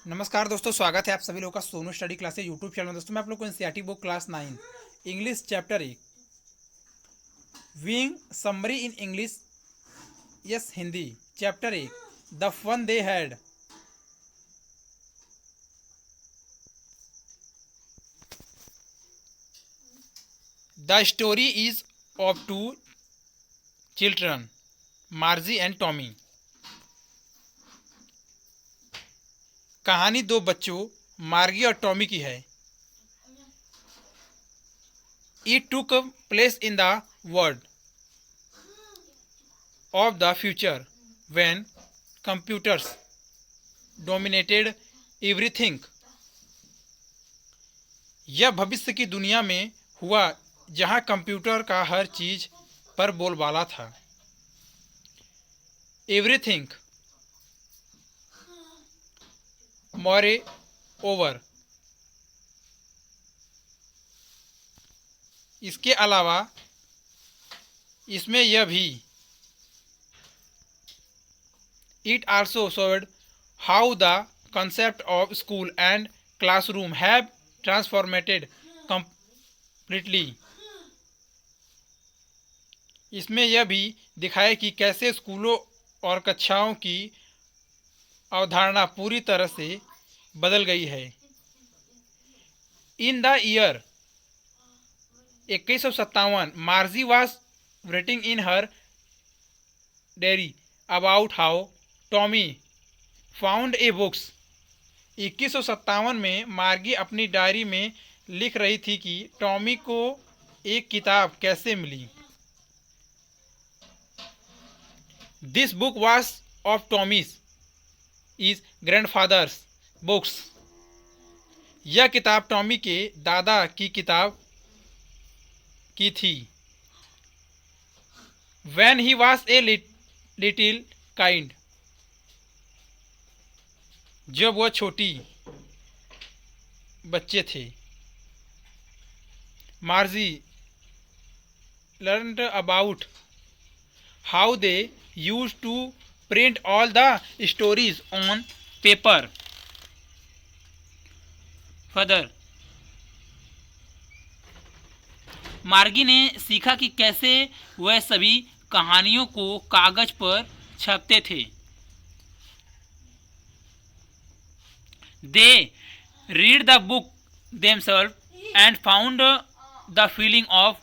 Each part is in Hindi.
नमस्कार दोस्तों, स्वागत है आप सभी लोगों का Sonu study classes YouTube channel में। दोस्तों मैं आप लोग को NCERT book class 9 English chapter 1 wing summary in English yes Hindi chapter 1 the fun they had. The story is of two children, Margie and Tommy. कहानी दो बच्चों मार्गी और टॉमी की है। It took place in the world of the future when computers dominated everything। यह भविष्य की दुनिया में हुआ जहां कंप्यूटर का हर चीज पर बोलबाला था। एवरीथिंग मोरे ओवर, इसके अलावा इसमें यह भी It also showed how the concept of school and classroom have transformed completely। इसमें यह भी दिखाया कि कैसे स्कूलों और कक्षाओं की अवधारणा पूरी तरह से बदल गई है। In the year 2157 मार्जी was writing in her diary about how Tommy found a books. 2157 में मार्गी अपनी डायरी में लिख रही थी कि टॉमी को एक किताब कैसे मिली। This book was of Tommy's is grandfather's books. यह किताब टॉमी के दादा की किताब की थी। When he was a little kind, जब वह छोटी बच्चे थे। मार्जी learned about how they used to print all the stories on paper। Further, मार्गी ने सीखा कि कैसे वह सभी कहानियों को कागज पर छापते थे। They read the book themselves and found the feeling of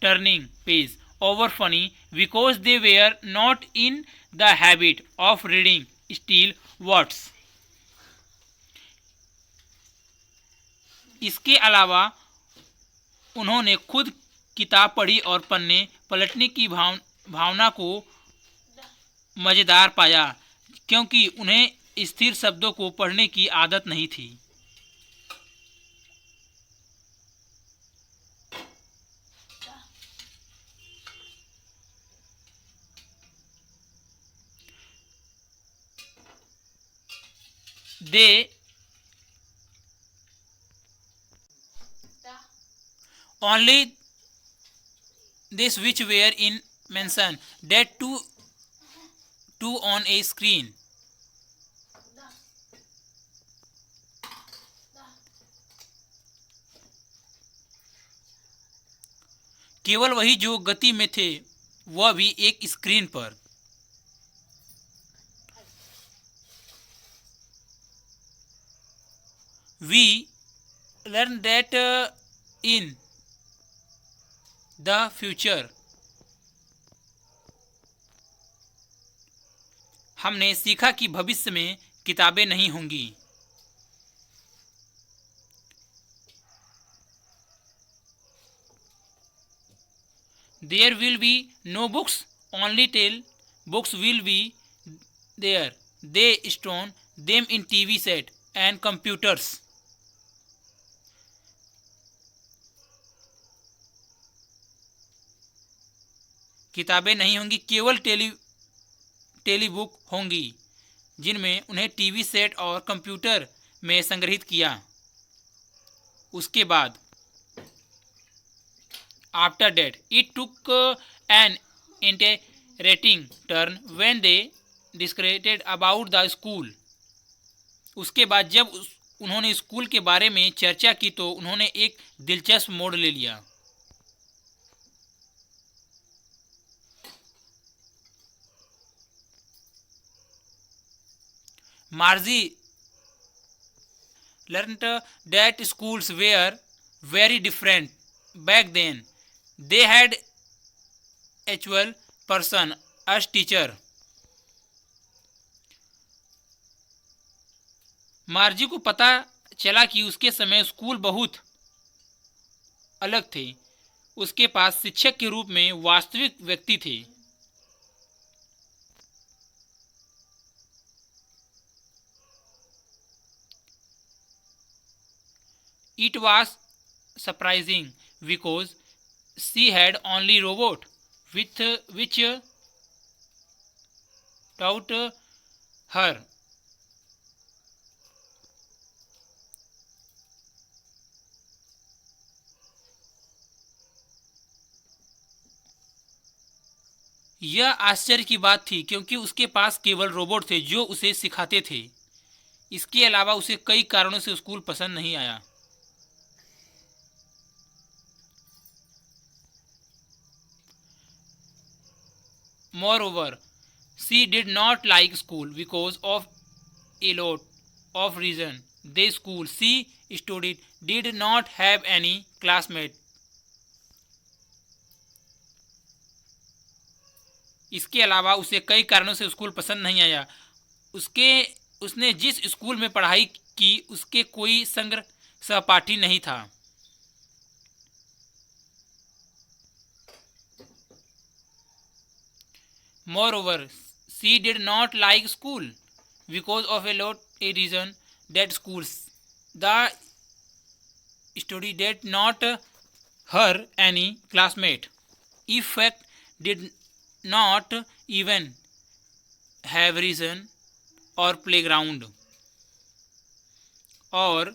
turning page over funny because they were not in the habit of reading still words। इसके अलावा उन्होंने खुद किताब पढ़ी और पन्ने पलटने की भावना को मज़ेदार पाया क्योंकि उन्हें स्थिर शब्दों को पढ़ने की आदत नहीं थी। They only this which were in mention that two on a screen। केवल वही जो गति में थे, वह भी एक स्क्रीन पर। We learn that in the future, हमने सीखा कि भविष्य में किताबें नहीं होंगी। There will be no books, only tell books will be there। They store them in TV set and computers। किताबें नहीं होंगी, केवल टेलीबुक होंगी जिनमें उन्हें टीवी सेट और कंप्यूटर में संग्रहित किया। उसके बाद After that, it took an interesting turn when they discussed about the school उसके बाद जब उन्होंने स्कूल के बारे में चर्चा की तो उन्होंने एक दिलचस्प मोड़ ले लिया। मार्जी learned that schools were very different back then. They had actual person as teacher. मार्जी को पता चला कि उसके समय स्कूल बहुत अलग थे। उसके पास शिक्षक के रूप में वास्तविक व्यक्ति थे। It was surprising because she had only robot with which taught her. यह आश्चर्य की बात थी क्योंकि उसके पास केवल रोबोट थे जो उसे सिखाते थे। इसके अलावा उसे कई कारणों से स्कूल पसंद नहीं आया। Moreover, she did not like school because of a lot of reasons. The school she studied did not have any classmates. इसके अलावा उसे कई कारणों से स्कूल पसंद नहीं आया। उसने जिस स्कूल में पढ़ाई की उसके कोई संग सहपाठी नहीं था। Moreover, she did not like school because of a reason that schools the study did not her any classmate. In fact, did not even have reason or playground or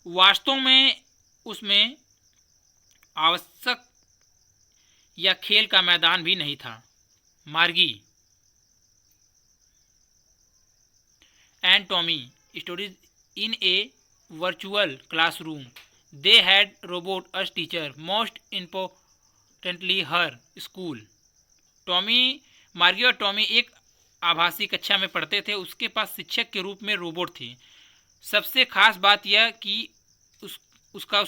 वास्तव में उसमें आवश्यक या खेल का मैदान भी नहीं था। मार्गी and Tommy studied in a virtual classroom. They had robot as teacher. Most importantly, her school. मार्गी और टॉमी एक आभासी कक्षा में पढ़ते थे। उसके पास शिक्षक के रूप में रोबोट थे। सबसे खास बात यह कि उसका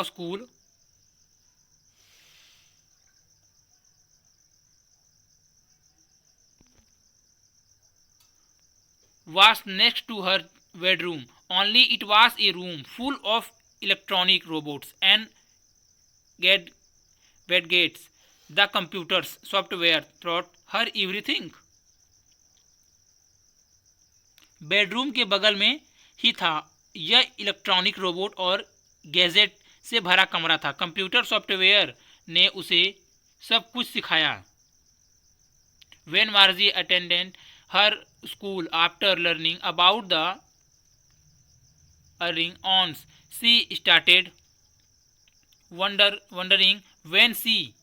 school was next to her bedroom. Only it was a room full of electronic robots and gadgets. The computer's software taught her everything. Bedroom के बगल में ही था। यह इलेक्ट्रॉनिक रोबोट और गैजेट से भरा कमरा था। कंप्यूटर सॉफ्टवेयर ने उसे सब कुछ सिखाया। When Margie attended her school after learning about the earning ons, she started wondering when she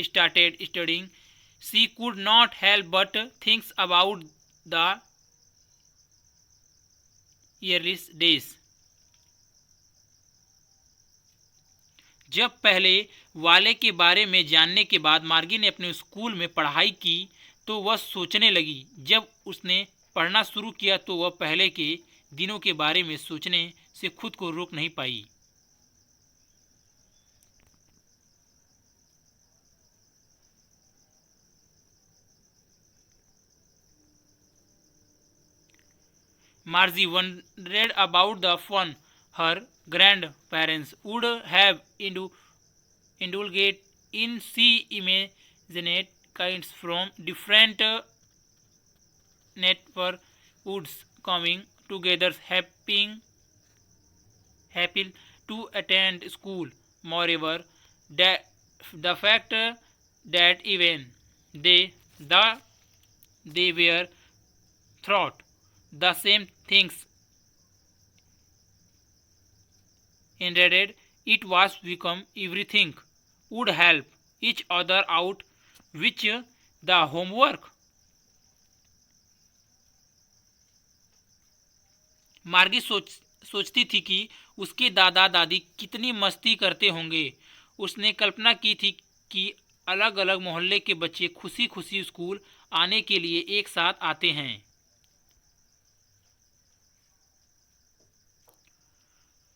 started studying. She could not help but think about the early days. जब पहले वाले के बारे में जानने के बाद मार्गी ने अपने स्कूल में पढ़ाई की तो वह सोचने लगी। जब उसने पढ़ना शुरू किया तो वह पहले के दिनों के बारे में सोचने से खुद को रोक नहीं पाई। Margie wondered about the fun her grandparents would have indulged in. She imagined kinds from different neighborhoods coming together, happy to attend school. Moreover, the fact that even they were taught the same things indeed it was become everything would help each other out which the homework. मार्गी सोचती थी कि उसके दादा दादी कितनी मस्ती करते होंगे। उसने कल्पना की थी कि अलग अलग मोहल्ले के बच्चे खुशी खुशी स्कूल आने के लिए एक साथ आते हैं।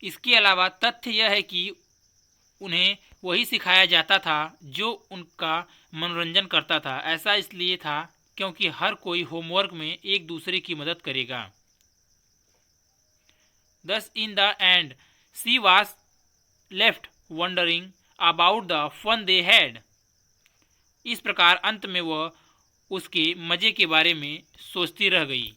इसके अलावा तथ्य यह है कि उन्हें वही सिखाया जाता था जो उनका मनोरंजन करता था। ऐसा इसलिए था क्योंकि हर कोई होमवर्क में एक दूसरे की मदद करेगा। Thus in the end she was left wondering about the fun they had. इस प्रकार अंत में वह उसके मजे के बारे में सोचती रह गई।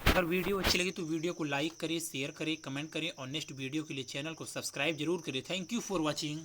अगर वीडियो अच्छी लगी तो वीडियो को लाइक करें, शेयर करें, कमेंट करें और नेक्स्ट वीडियो के लिए चैनल को सब्सक्राइब जरूर करें। Thank you for watching.